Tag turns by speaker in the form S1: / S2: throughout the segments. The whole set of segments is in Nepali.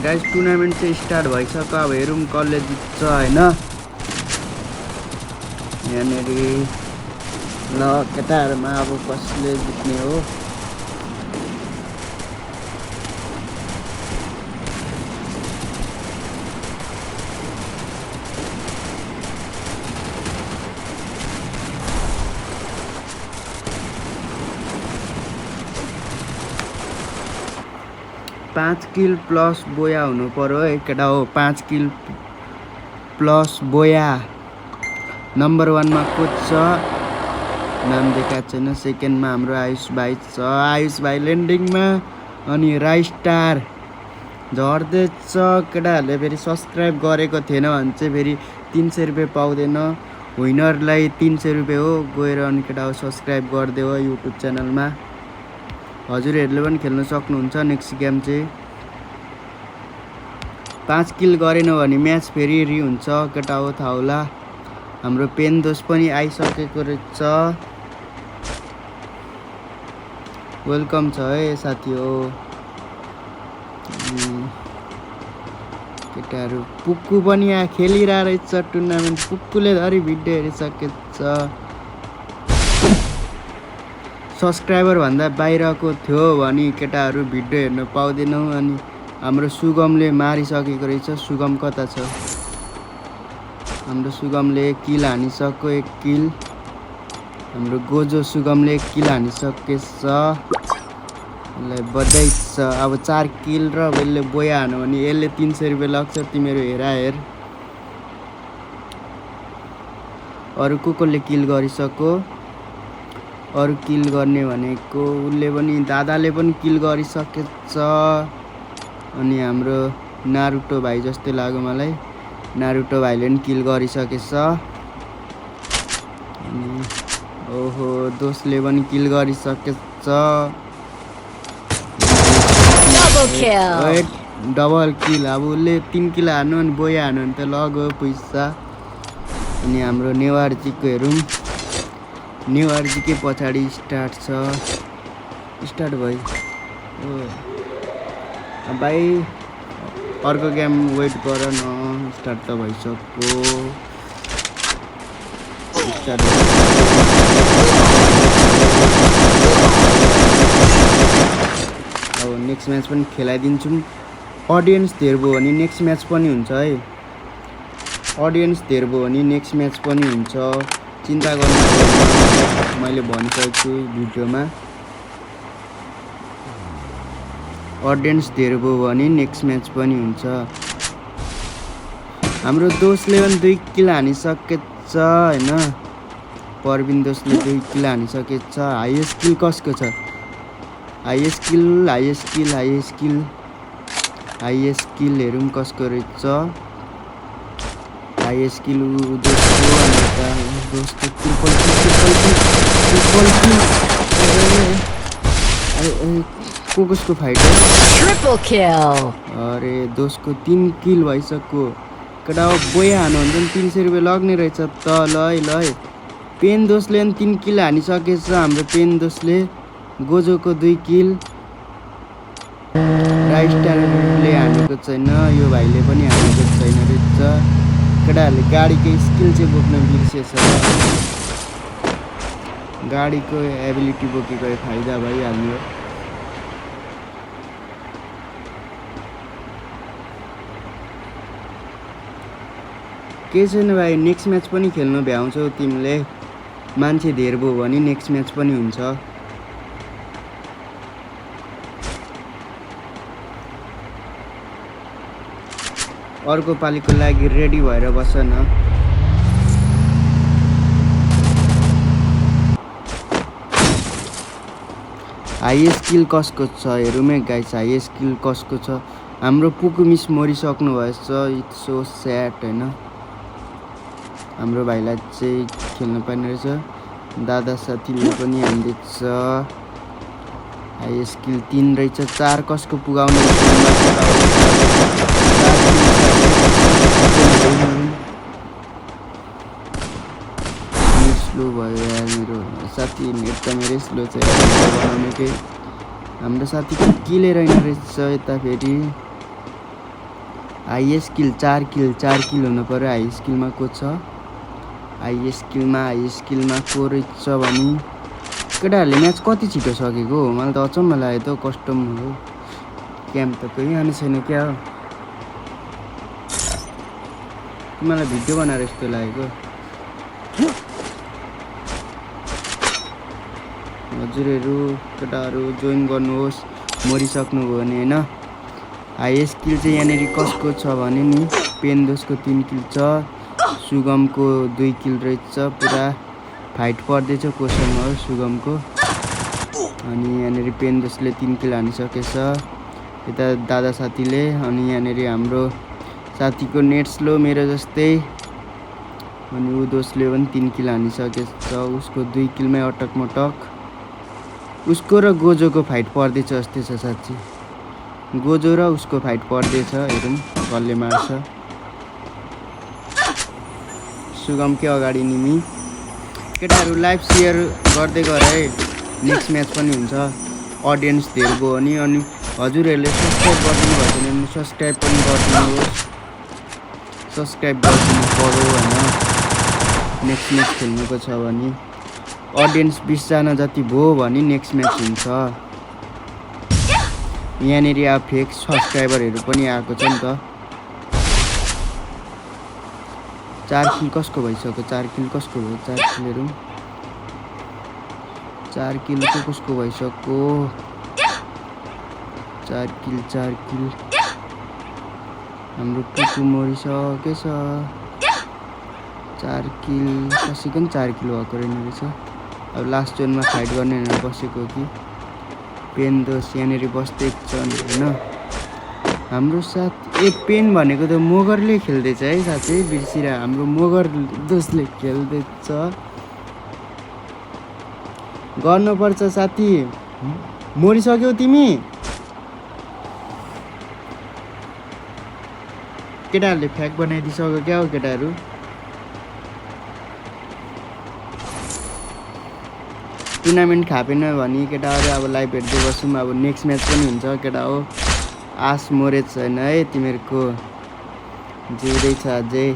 S1: गाइस टुर्नामेन्ट चाहिँ स्टार्ट भइसक्यो। अब हेरौँ कसले जित्छ होइन। यहाँनिर ल केटाहरूमा अब कसले जित्ने हो। पाँच किल प्लस बोया हुनु पर्यो है केटा हो। 5 किल प्लस बोया नम्बर 1 मा को छ नाम देखाएको छैन। सेकेन्डमा हाम्रो आयुष भाइ छ। आयुष भाइ ल्यान्डिङमा अनि राइस्टार झर्दैछ। केटाहरूले फेरि सब्सक्राइब गरेको थिएन भने चाहिँ फेरि 300 रुपियाँ पाउँदैन। विनरलाई 300 रुपियाँ हो। गएर अनि केटा हो सब्सक्राइब गरिदेऊ युट्युब च्यानलमा। हजुरहरूले पनि खेल्न सक्नुहुन्छ। नेक्स्ट गेम चाहिँ 5 किल गरेन भने म्याच फेरि रि हुन्छ केटा हो थाहा होला। हाम्रो पेन दोष पनि आइसकेको रहेछ। वेलकम छ है साथी हो। केटाहरू पुक्कु पनि यहाँ खेलिरहेको रहेछ टुर्नामेन्ट। पुक्कुले धरि भिडियो हेरिसकेको छ। सब्सक्राइबर भन्दा बाहिरको थियो भने केटाहरू भिडियो हेर्न पाउँदैनौँ। अनि हाम्रो सुगमले मारिसकेको रहेछ। सुगम कता छ? हाम्रो सुगमले किल हानिसक्यो 1 किल। हाम्रो गोजो सुगमले 1 किल हानिसकेछ। यसलाई बधाई छ। अब 4 किल र यसले बोया हान्यो भने यसले 300 रुपियाँ लाग्छ। तिमीहरू हेर। अरू कसले किल गरिसक्यो? अरू किल गर्ने भनेको उसले पनि दादाले पनि किल गरिसकेछ। अनि हाम्रो नारुटो भाइ जस्तै लाग्यो मलाई। नारुटो भाइले पनि किल गरिसकेछ। अनि ओहो दोस्ले पनि किल गरिसकेछ। Double kill. अब उसले 3 किल हान्नु अनि बोया हान्नु भने त लगो पैसा। अनि हाम्रो नेवारजीको हेरौँ। नेवारजीकै पछाडि स्टार्ट छ। स्टार्ट भयो भाइ। अर्को गेम वेट गर न। स्टार्ट त भइसक्यो। स्टार्ट अब नेक्स्ट म्याच पनि खेलाइदिन्छौँ। अडियन्स धेर भयो भने नेक्स्ट म्याच पनि हुन्छ है। अडियन्स धेर भयो भने नेक्स्ट म्याच पनि हुन्छ। चिन्ता गर्नु मैले भनिसकेको छु भिडियोमा। अडियन्स धेर भयो भने नेक्स्ट म्याच पनि हुन्छ। हाम्रो दोस्टले पनि 2 किल हानिसकेछ होइन। परबिन दोस्टले 2 किल हानिसकेछ। हाइएस्ट किल कसको छ? हाइएस्ट किल हेरौँ कसको रहेछ। हाइएस्ट किल दोस्को ट्रिपल किल। कसको फाइट हो? अरे दोस्को 3 किल भइसक्यो केटा हो। बोया हान्नु भने 300 रुपियाँ लाग्ने रहेछ त। ल पेन दोस्टले पनि 3 किल हानिसकेछ। हाम्रो पेन दोस्टले गोजोको 2 किल। राइस्टारले हानेको छैन। यो भाइले पनि हानेको छैन रहेछ। केटाहरूले गाडीको स्किल चाहिँ बोक्न बिर्सेछ। गाडीको एबिलिटी बोकेको फाइदा भइहाल्यो। के छैन भाइ। नेक्स्ट म्याच पनि खेल्न भ्याउँछौ तिमीले। मान्छे धेर भयो भने नेक्स्ट म्याच पनि हुन्छ। अर्को पालीको लागि रेडी भएर बस न। हाइएस्ट किल कसको छ हेरौँ है गाइस। हाइएस्ट किल कसको छ? हाम्रो पुकु मिस मरिसक्नु भएछ। इट्स सो स्याड होइन। हाम्रो भाइलाई चाहिँ खेल्न पाइने रहेछ। दादा साथीले पनि हान्दैछ। हाइएस्ट किल 3 रहेछ। 4 कसको पुगाउने? स्लो भयो यार मेरो साथी। नेट त मेरै स्लो छ बनाउनेकै। हाम्रो साथीको किलै रहेन रहेछ यता फेरि। हाई स्किल 4 किल हुनु पर्यो। हाई स्किलमा को छ? हाई स्किलमा को रहेछ भने केटाहरूले म्याच कति छिटो सकेको हो? मलाई त अचम्म लाग्यो त। कस्टम हो क्याम्प त कोही आउने छैन क्या हो? मलाई भिडियो बनाएर यस्तो लागेको। हजुरहरू केटाहरू जोइन गर्नुहोस् मरिसक्नुभयो भने होइन। हाई स्किल चाहिँ यहाँनिर कसको छ भने नि पेन्दोसको 3 किल छ, सुगमको 2 किल रहेछ। पुरा फाइट पर्दैछ कोसँग हो सुगमको। अनि यहाँनिर पेन्दोसले 3 किल हानिसकेछ यता दादा साथीले। अनि यहाँनिर हाम्रो साथीको नेट स्लो मेरो जस्तै। अनि ऊ दोस्ले पनि 3 किल हानिसकेछ। उसको 2 किलमै अटकमटक। उसको र गोजोको फाइट पर्दैछ जस्तै छ साँच्ची। गोजो र उसको फाइट पर्दैछ। हेरौँ कसले मार्छ। सुगमकै अगाडि निमी। केटाहरू लाइभ सेयर गर्दै गर है, नेक्स्ट म्याच पनि हुन्छ। अडियन्स धेरै भयो भने अनि हजुरहरूले सब्सक्राइब गरिदिनु भएको छैन भने सब्सक्राइब पनि गरिदिनुहोस्। सब्सक्राइब गरिदिनु पर्यो होइन नेक्स्ट म्याच खेल्नुको छ भने। अडियन्स 20 जना जति भयो भने नेक्स्ट म्याच हुन्छ। यहाँनिर अब फेक सब्सक्राइबरहरू पनि आएको छ नि त। 4 किल कसको भइसक्यो? 4 किल कसको भयो? 4 किलहरू 4 किल कसको भइसक्यो? 4 किल हाम्रो टुकु मरिसकेछ। 4 किल कसैको पनि 4 किल भएको रहेछ। अब लास्ट जोनमा फाइट गर्ने भनेर बसेको कि पेन्दोस यहाँनिर बस्दै छन् होइन। हाम्रो साथ पेन भनेको त मोगरले खेल्दैछ है साथै। बिर्सिरा हाम्रो मोगर दोस्ले खेल्दैछ। गर्नुपर्छ साथी। मरिसक्यौ तिमी? केटाहरूले फ्याक बनाइदिइसक्यो क्या हो केटाहरू? टुर्नामेन्ट खापेन भने केटाहरू अब लाइभ हेर्दै बसौँ। अब नेक्स्ट म्याच पनि हुन्छ केटा हो। आस मरेको छैन है तिमीहरूको, जिउँदैछ अझै।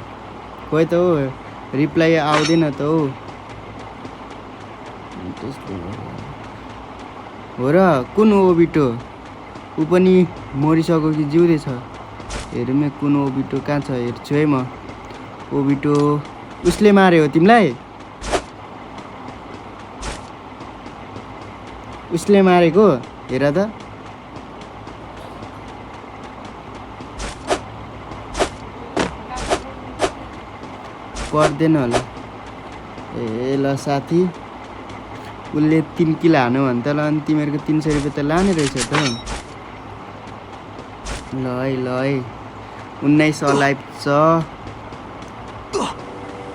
S1: खोइ त हौ रिप्लाई आउँदैन त हौ। हो र कुन ओबिटो? ऊ पनि मरिसक्यो कि जिउँदैछ? हेरौँ है कुन ओबिटो कहाँ छ हेर्छु है म। ओबिटो उसले मार्यो हो तिमीलाई? उसले मारेको हेर त। पर्दैन होला। ए ल साथी उसले 3 किल हान्यो भने त ल अनि तिमीहरूको 300 रुपियाँ त लाने रहेछ त। ल है 19 लाइभ छ।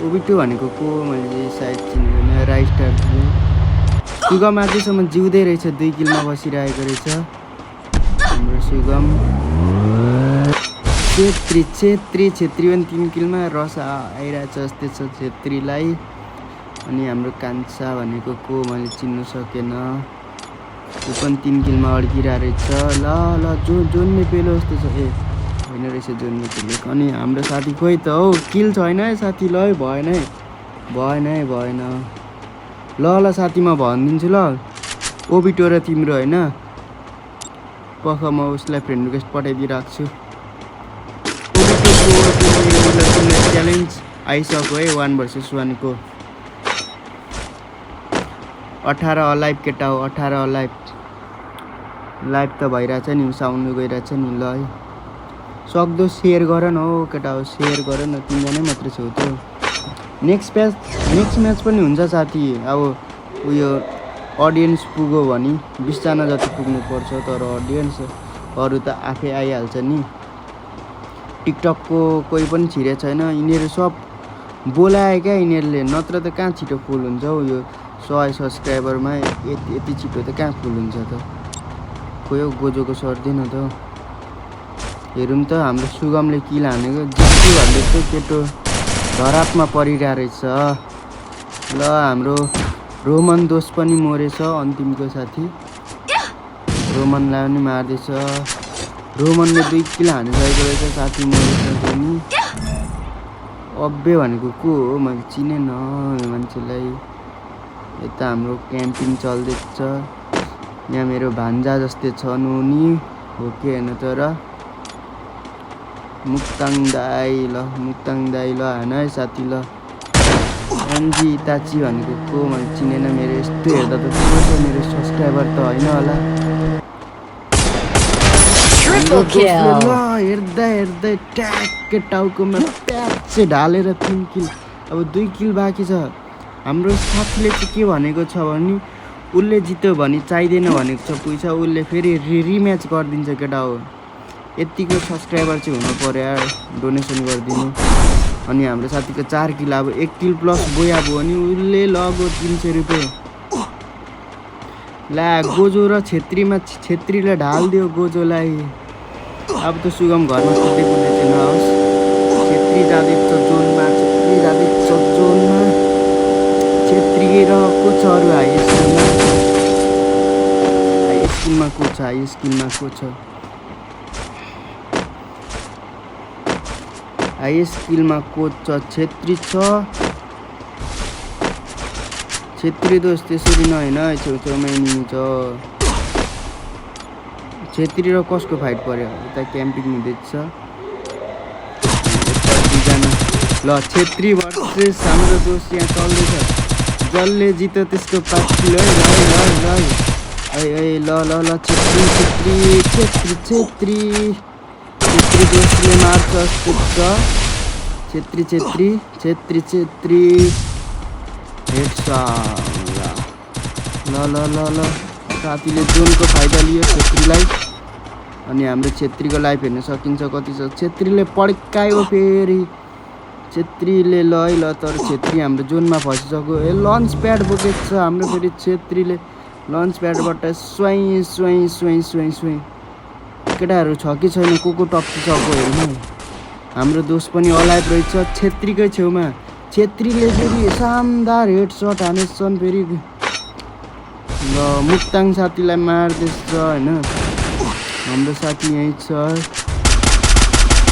S1: ओबिटो भनेको को? मैले सायद चिनेको राइस्टार। सुगम आजैसम्म जिउँदै रहेछ, 2 किलमा बसिरहेको रहेछ हाम्रो सुगम। छेत्री पनि 3 किलमा रस आइरहेछ जस्तै छ छेत्रीलाई। अनि हाम्रो कान्छा भनेको को मैले चिन्नु सकेन। ऊ पनि 3 किलमा अड्किरहेको रहेछ। ल जोन्ने पेलो जस्तो छ। ए होइन रहेछ जोन्ने पेलो। अनि हाम्रो साथी खोइ त हौ किल छैन है साथी। ल है भएन। ल साथी म भनिदिन्छु ल। ओबिटो र तिम्रो होइन पख म उसलाई फ्रेन्ड रिक्वेस्ट पठाइदिइरहेको छु। च्यालेन्ज आइसक्यो है 1 भर्सेस 1 को। 18 अलाइभ केटा हो। 18 अलाइभ लाइभ त भइरहेछ नि, साउन्ड गइरहेछ नि। ल है सक्दो सेयर गर न हौ केटा हो, सेयर गर न। 3 जनै मात्रै छौ त। नेक्स्ट म्याच पनि हुन्छ साथी। अब उयो अडियन्स पुग्यो भने 20 जना जति पुग्नुपर्छ। तर अडियन्स अरू त आफै आइहाल्छ नि। टिकटकको कोही पनि छिरेको छैन। यिनीहरू सब बोलायो क्या यिनीहरूले, नत्र त कहाँ छिटो फुल हुन्छ हौ। यो 100 सब्सक्राइबरमा यति छिटो त कहाँ फुल हुन्छ त। खोइ हौ गोजोको सर्दैन त। हेरौँ त हाम्रो सुगमले किल हानेको। जित्छु भन्दै चाहिँ केटो धरापमा परिरहेको रहेछ। ल हाम्रो रोमन दोस्त पनि मरेछ अन्तिमको साथी। रोमनलाई पनि मार्दैछ। रोमनले 2 किल हानिसकेको रहेछ साथी मरिसक्यो नि। अब्बे भनेको को हो मैले चिनेन यो मान्छेलाई। यता हाम्रो क्याम्पिङ चल्दैछ। यहाँ मेरो भान्जा जस्तै छ नि हो कि होइन तर मुक्ताङ दाई ल हैन है साथी ल। एनजी ताची भनेको को मैले चिनेन। मेरो यस्तो हेर्दा त को छ मेरो सब्सक्राइबर त होइन होला। ल हेर्दै ट्याक्कै टाउकोमा प्याच ढालेर 3 किल। अब 2 किल बाँकी छ। हाम्रो साथीले चाहिँ के भनेको छ भने उसले जित्यो भने चाहिँदैन भनेको छ पैसा। उसले फेरि रिम्याच गरिदिन्छ केटा हो। यतिको सब्सक्राइबर चाहिँ हुनु पर्यो यार डोनेसन गरिदिनु। अनि हाम्रो साथीको 4 किल। अब 1 किल प्लस बोया भयो भने उसले लगो 300 रुपियाँ। ला गोजो र छेत्रीले ढालिदियो गोजोलाई। अब त सुगम घरमा कुद्दै चाहिँ नहोस्। छेत्री जाँदैछ जोनमा। छेत्री र को छ अरू हाई स्कुलमा को छ हाई स्कुलमा को छ छेत्री छ। छेत्री दोस्त त्यसरी नहेन छेउछेउमा हिँड्छ। छेत्री र कसको फाइट पर्यो यता क्याम्पिङ हुँदैछ। ल छेत्री भर्सेस हाम्रो दोस्त यहाँ चल्दैछ। जसले जित्यो त्यसको 5 किल ल छेत्री दोस्तले मार्छ छेत्री ल साथीले जोनको फाइदा लियो छेत्रीलाई। अनि हाम्रो छेत्रीको लाइफ हेर्न सकिन्छ कति छ। छेत्रीले पड्कायो फेरि छेत्रीले ल तर छेत्री हाम्रो जोनमा फसिसक्यो। लन्च प्याड बोकेको छ हाम्रो फेरि छेत्रीले। लन्च प्याडबाट स्वाई केटाहरू छ कि छैन को टप्पिसक्यो हेर्नु। हाम्रो दोस्त पनि अलाइभ रहेछ छेत्रीकै छेउमा। छेत्रीले फेरि शानदार हेड सट हानेछन् फेरि। ल मुक्ताङ साथीलाई मार्दैछ होइन। हाम्रो साथी यहीँ छ।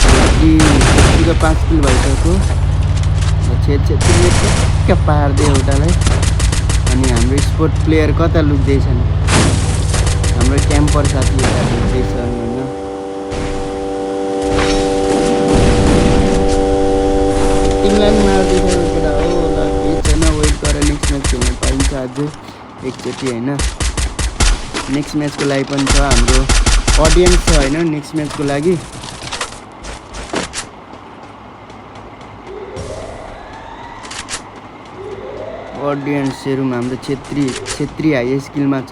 S1: छेत्रीको 5 किल भइसक्यो। छेत्रीले टक्क पारिदियो एउटालाई। अनि हाम्रो स्पोर्ट प्लेयर कता लुक्दैछन्। हाम्रो क्याम्पर साथी यता लुक्दैछन् होइन। तिमीलाई मार्दैछ केटा हो। ल केही छैन वेट गरेर नेक्स्ट म्याच खेल्न पाइन्छ अझै एकचोटि होइन। नेक्स्ट म्याचको लागि पनि छ हाम्रो अडियन्स छ होइन नेक्स्ट म्याचको लागि। अडियन्सहरूमा हाम्रो छेत्री हाई स्किलमा छ।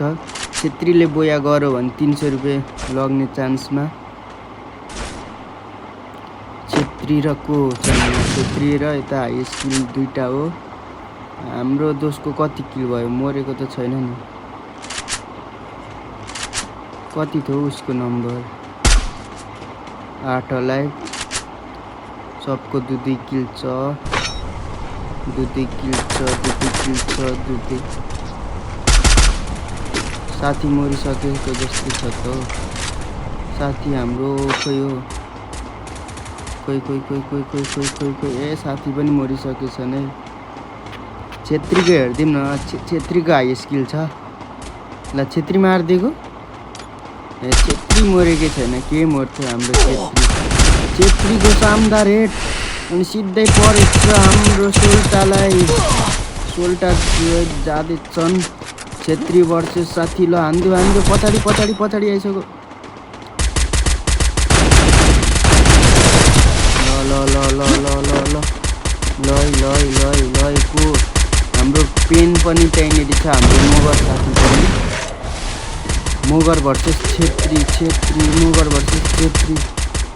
S1: छेत्रीले बोया गर्यो भने 300 रुपियाँ लग्ने चान्समा। छेत्री र को छेत्री र यता हाई स्किल दुईटा हो। हाम्रो दोस्तको कति किल भयो मरेको त छैन नि। कति थियो उसको नम्बर 8 लाइभ। सबको 2 किल छ। 2 किल छ। साथी मरिसकेको जस्तो छ त हो। साथी हाम्रो खोइ हो। खोइ ए साथी पनि मरिसकेछ नै। छेत्रीको हेरिदिउँ न। छेत्रीको हाई स्किल छ। ल छेत्री मारिदिएको। ए छेत्री मरेकै छैन के मर्थ्यो हाम्रो छेत्रीको शानदार हेड। अनि सिधै परेछ हाम्रो सोल्टा जाँदैछन्। छेत्री भर्सेस साथी ल हान्दियो पछाडि आइसक्यो। ल को हाम्रो पेन पनि त्यहीँनिर छ। हाम्रो मोगर साथी पनि मोगर भर्सेस छेत्री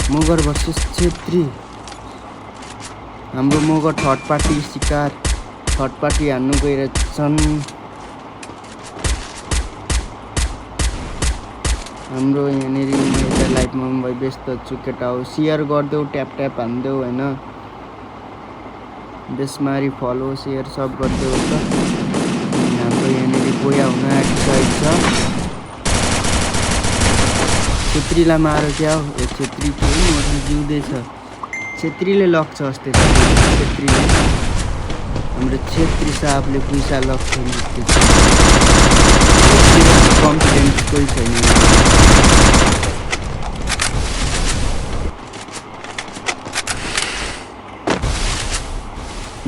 S1: मोगर भर्सेस छेत्री। हाम्रो मोगर थर्ड पार्टी शिकार थर्ड पार्टी हान्नु गइरहेछन्। हाम्रो यहाँनिर एउटा लाइफमा म व्यस्त छु केटा हो। सेयर गरिदेऊ ट्याप हान्देऊ होइन। बेसमारी फलो सेयर सब गरिदेऊ त। हाम्रो यहाँनिर बोया हुन आँटिसकेको छ। छेत्रीलाई मारो क्या हो ए छेत्री के मसँग जिउँदैछ छेत्रीले लग्छ अस्ति छेत्रीले हाम्रो छेत्री साहबले पैसा लग्छ कन्फिडेन्स कोही छैन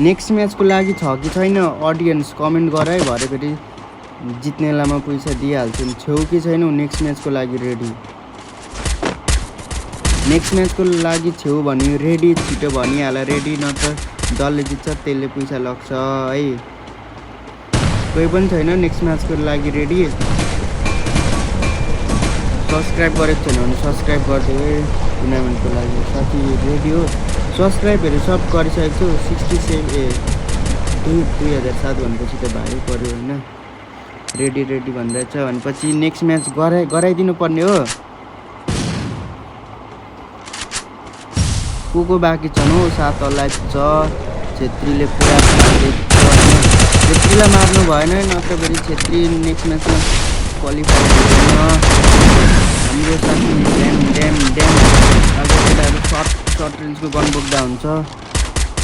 S1: नेक्स्ट म्याचको लागि छ कि छैन अडियन्स कमेन्ट गर है भरे फेरि जित्नेलाई म पैसा दिइहाल्छु नि छेउ कि छैनौ नेक्स्ट म्याचको लागि रेडी नेक्स्ट म्याचको लागि छेउ भन्यो रेडी छिटो भनिहाल रेडी नत्र जसले जित्छ त्यसले पैसा लग्छ है कोही पनि छैन नेक्स्ट म्याचको लागि रेडी सब्सक्राइब गरेको छैन भने सब्सक्राइब गरिदियो है टुर्नामेन्टको लागि साथी रेडी हो सब्सक्राइबहरू सब गरिसकेको छु 2007 भनेपछि त भाइ पऱ्यो होइन रेडी रेडी भन्दैछ भनेपछि नेक्स्ट म्याच गराइदिनु पर्ने हो को बाँकी छन् हो 7 लाइफ छ छेत्रीले पुरा छेत्रीलाई मार्नु भएन नत्र फेरि छेत्री नेक्स्ट म्याचमा क्वालिफाई हुँदैन हाम्रो साथी ड्याम केटाहरू सर्ट रेन्जको गन बोक्दा हुन्छ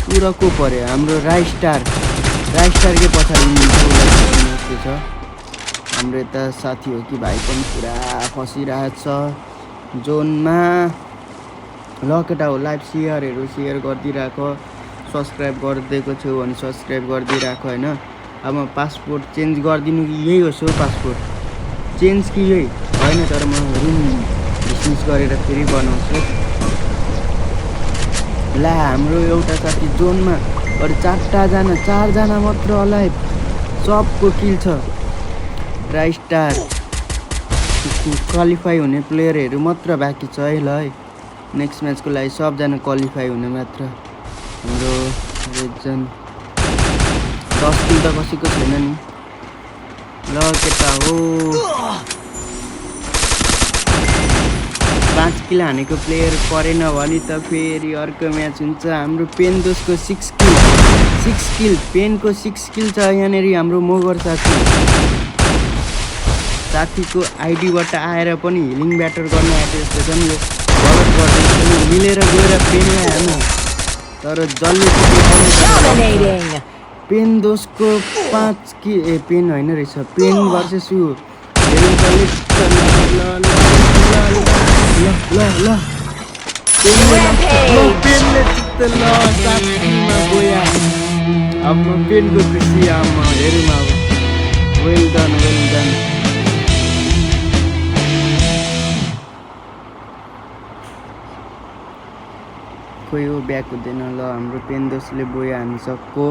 S1: पुरा को पऱ्यो हाम्रो राइस्टारकै पछाडि छ हाम्रो यता साथी हो कि भाइ पनि पुरा फसिरहेको छ जोनमा ल केटा हो लाइभ सेयर गरिदिइरहेको सब्सक्राइब गरिदिएको छु भने सब्सक्राइब गरिदिइरहेको होइन अब म पासपोर्ट चेन्ज गरिदिनु कि यही हो सो पासपोर्ट चेन्ज कि यही होइन तर म रुम डिसमिस गरेर फेरि बनाउँछु ला हाम्रो एउटा साथी जोनमा अरू 4जना मात्र होला सबको किल छ राइस्टार क्वालिफाई हुने प्लेयरहरू मात्र बाँकी छ है ल है नेक्स्ट म्याचको लागि सबजना क्वालिफाई हुने मात्र हाम्रो 1 10 किल त कसैको छैन नि ल केटा हो 5 किल हानेको प्लेयर परेन भने त फेरि अर्को म्याच हुन्छ हाम्रो पेन दोषको 6 किल पेनको 6 किल छ यहाँनिर हाम्रो मोगर साथीको आइडीबाट आएर पनि हिलिङ ब्याटर गर्न आएको जस्तो छ नि यो गलत गर्दैछ मिलेर गएर पेनलाई हाल्नु तर जसले पेन दोषको 5 किल पेन होइन रहेछ पेन भर्सेस यु ल पेनले चित्त ल साथीमा गयो अब म पेनको खुसी आमा हेरौँ अब वेल डन कोही हो ब्याक हुँदैन ल हाम्रो पेन दोषले बोया हानिसक्यो